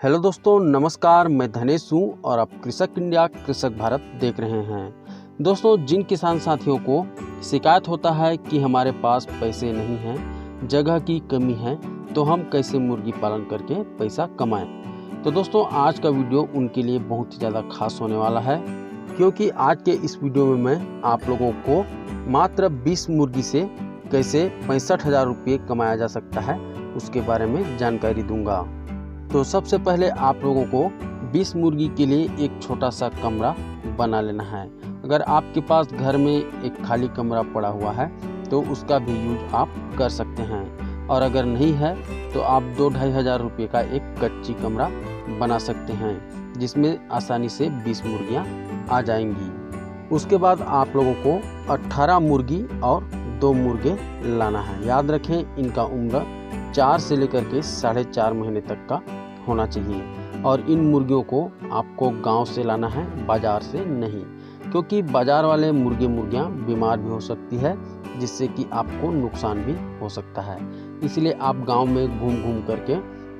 Hello दोस्तों, नमस्कार। मैं धनेश हूँ और आप कृषक इंडिया कृषक भारत देख रहे हैं। दोस्तों, जिन किसान साथियों को शिकायत होता है कि हमारे पास पैसे नहीं हैं, जगह की कमी है, तो हम कैसे मुर्गी पालन करके पैसा कमाएं। तो दोस्तों, आज का वीडियो उनके लिए बहुत ही ज़्यादा खास होने वाला है, क्योंकि आज के इस वीडियो में मैं आप लोगों को मात्र 20 मुर्गी से कैसे 65,000 रुपये कमाया जा सकता है उसके बारे में जानकारी दूंगा। तो सबसे पहले आप लोगों को 20 मुर्गी के लिए एक छोटा सा कमरा बना लेना है। अगर आपके पास घर में एक खाली कमरा पड़ा हुआ है तो उसका भी यूज आप कर सकते हैं, और अगर नहीं है तो आप 2-2.5 हज़ार रुपये का एक कच्ची कमरा बना सकते हैं, जिसमें आसानी से 20 मुर्गियाँ आ जाएंगी। उसके बाद आप लोगों को 18 मुर्गी और 2 मुर्गे लाना है। याद रखें, इनका उम्र 4 से लेकर के 4.5 महीने तक का होना चाहिए, और इन मुर्गियों को आपको गांव से लाना है, बाज़ार से नहीं, क्योंकि बाज़ार वाले मुर्गियां बीमार भी हो सकती है, जिससे कि आपको नुकसान भी हो सकता है। इसलिए आप गांव में घूम घूम करके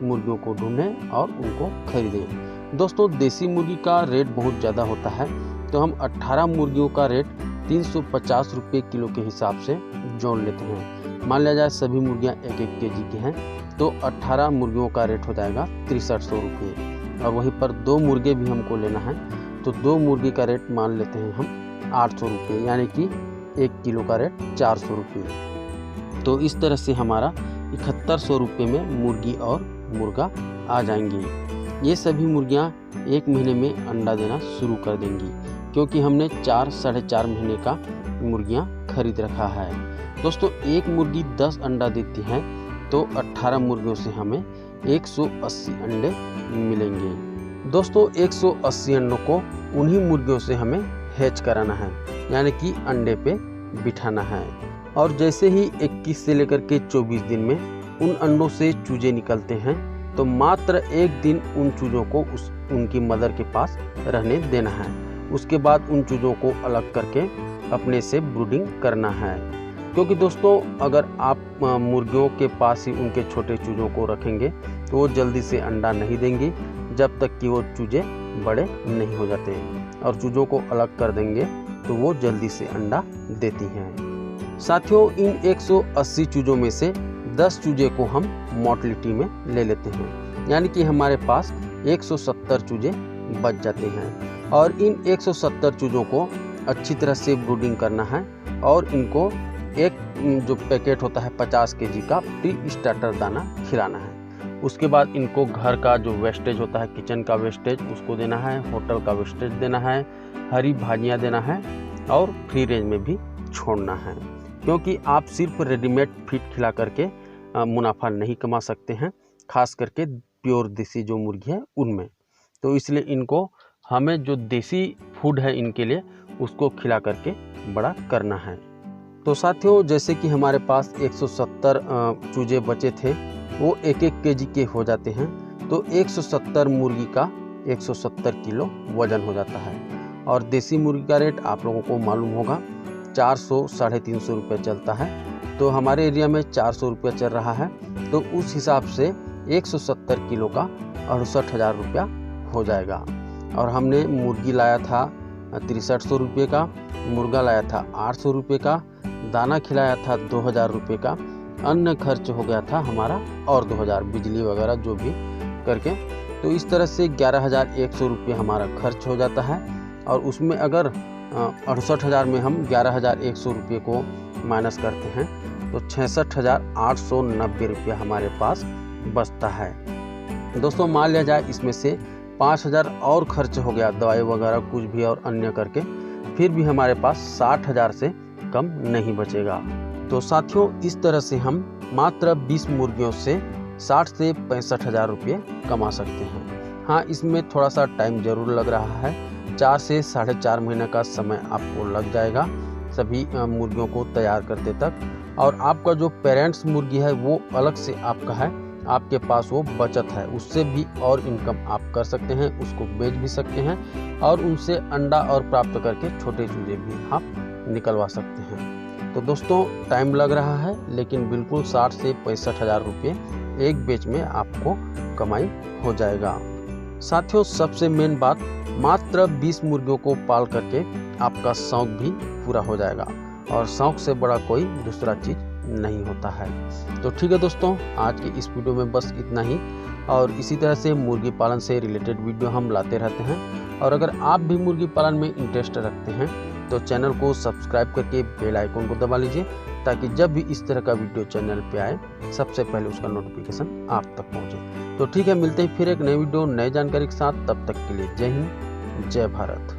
मुर्गियों को ढूंढें और उनको खरीदें। दोस्तों, देसी मुर्गी का रेट बहुत ज़्यादा होता है, तो हम 18 मुर्गियों का रेट 350 रुपये किलो के हिसाब से जोड़ लेते हैं। मान लिया जाए सभी मुर्गियाँ 1-1 केजी की हैं, तो 18 मुर्गियों का रेट हो जाएगा 6300 रुपये। और वहीं पर 2 मुर्गे भी हमको लेना है, तो 2 मुर्गी का रेट मान लेते हैं हम 800 रुपये, यानी कि 1 किलो का रेट 400 रुपये। तो इस तरह से हमारा 7100 रुपये में मुर्गी और मुर्गा आ जाएंगी। ये सभी मुर्गियाँ 1 महीने में अंडा देना शुरू कर देंगी, क्योंकि हमने 4-4.5 महीने का मुर्गियाँ खरीद रखा है। दोस्तों, एक मुर्गी 10 अंडा देती है, तो 18 मुर्गियों से हमें 180 अंडे मिलेंगे। दोस्तों, 180 अंडों को उन्हीं मुर्गियों से हमें हैच कराना है, यानी कि अंडे पे बिठाना है। और जैसे ही 21 से लेकर के 24 दिन में उन अंडों से चूजे निकलते हैं, तो मात्र 1 दिन उन चूजों को उनकी मदर के पास रहने देना है। उसके बाद उन चूजों को अलग करके अपने से ब्रूडिंग करना है, क्योंकि दोस्तों, अगर आप मुर्गियों के पास ही उनके छोटे चूजों को रखेंगे तो वो जल्दी से अंडा नहीं देंगी, जब तक कि वो चूजे बड़े नहीं हो जाते। और चूजों को अलग कर देंगे तो वो जल्दी से अंडा देती हैं। साथियों, इन 180 चूजों में से 10 चूजे को हम मोर्टेलिटी में ले लेते हैं, यानी कि हमारे पास 170 चूजे बच जाते हैं। और इन 170 चूजों को अच्छी तरह से ब्रूडिंग करना है, और इनको एक जो पैकेट होता है 50 केजी का प्री स्टार्टर दाना खिलाना है। उसके बाद इनको घर का जो वेस्टेज होता है, किचन का वेस्टेज, उसको देना है, होटल का वेस्टेज देना है, हरी भाजियाँ देना है, और फ्री रेंज में भी छोड़ना है, क्योंकि आप सिर्फ रेडीमेड फीड खिला करके मुनाफा नहीं कमा सकते हैं, खास करके प्योर देसी जो मुर्गी है उनमें। तो इसलिए इनको हमें जो देसी फूड है इनके लिए, उसको खिला करके बड़ा करना है। तो साथियों, जैसे कि हमारे पास 170 चूजे बचे थे, वो 1-1 केजी के हो जाते हैं, तो 170 मुर्गी का 170 किलो वजन हो जाता है। और देसी मुर्गी का रेट आप लोगों को मालूम होगा 400-350 रुपये चलता है, तो हमारे एरिया में 400 रुपये चल रहा है, तो उस हिसाब से 170 किलो का 68,000 रुपया हो जाएगा। और हमने मुर्गी लाया था 6300 रुपये का, मुर्गा लाया था 800 रुपये का, दाना खिलाया था 2000 रुपये का, अन्य खर्च हो गया था हमारा और 2000, बिजली वगैरह जो भी करके, तो इस तरह से 11,100 रुपये हमारा खर्च हो जाता है। और उसमें अगर 68,000 में हम 11,100 रुपये को माइनस करते हैं, तो 66,890 रुपये हमारे पास बचता है। दोस्तों, मान लिया जाए इसमें से 5,000 और खर्च हो गया, दवाई वगैरह कुछ भी और अन्य करके, फिर भी हमारे पास 60,000 से कम नहीं बचेगा। तो साथियों, इस तरह से हम मात्र 20 मुर्गियों से 60 से 65,000 रुपये कमा सकते हैं। हाँ, इसमें थोड़ा सा टाइम जरूर लग रहा है, 4 से 4.5 महीने का समय आपको लग जाएगा सभी मुर्गियों को तैयार करते तक। और आपका जो पेरेंट्स मुर्गी है वो अलग से आपका है, आपके पास वो बचत है, उससे भी और इनकम आप कर सकते हैं, उसको बेच भी सकते हैं, और उनसे अंडा और प्राप्त करके छोटे चूजे भी आप निकलवा सकते हैं। तो दोस्तों टाइम लग रहा है, लेकिन बिल्कुल 60 से 65 हज़ार रुपये एक बैच में आपको कमाई हो जाएगा। साथियों सबसे मेन बात, मात्र 20 मुर्गियों को पाल करके आपका शौक भी पूरा हो जाएगा और शौक से बड़ा कोई दूसरा चीज़ नहीं होता है। तो ठीक है दोस्तों, आज की इस वीडियो में बस इतना ही, और इसी तरह से मुर्गी पालन से रिलेटेड वीडियो हम लाते रहते हैं। और अगर आप भी मुर्गी पालन में इंटरेस्ट रखते हैं तो चैनल को सब्सक्राइब करके बेल आइकन को दबा लीजिए, ताकि जब भी इस तरह का वीडियो चैनल पे आए सबसे पहले उसका नोटिफिकेशन आप तक पहुंचे। तो ठीक है, मिलते हैं फिर एक नई वीडियो नई जानकारी के साथ। तब तक के लिए जय हिंद, जय भारत।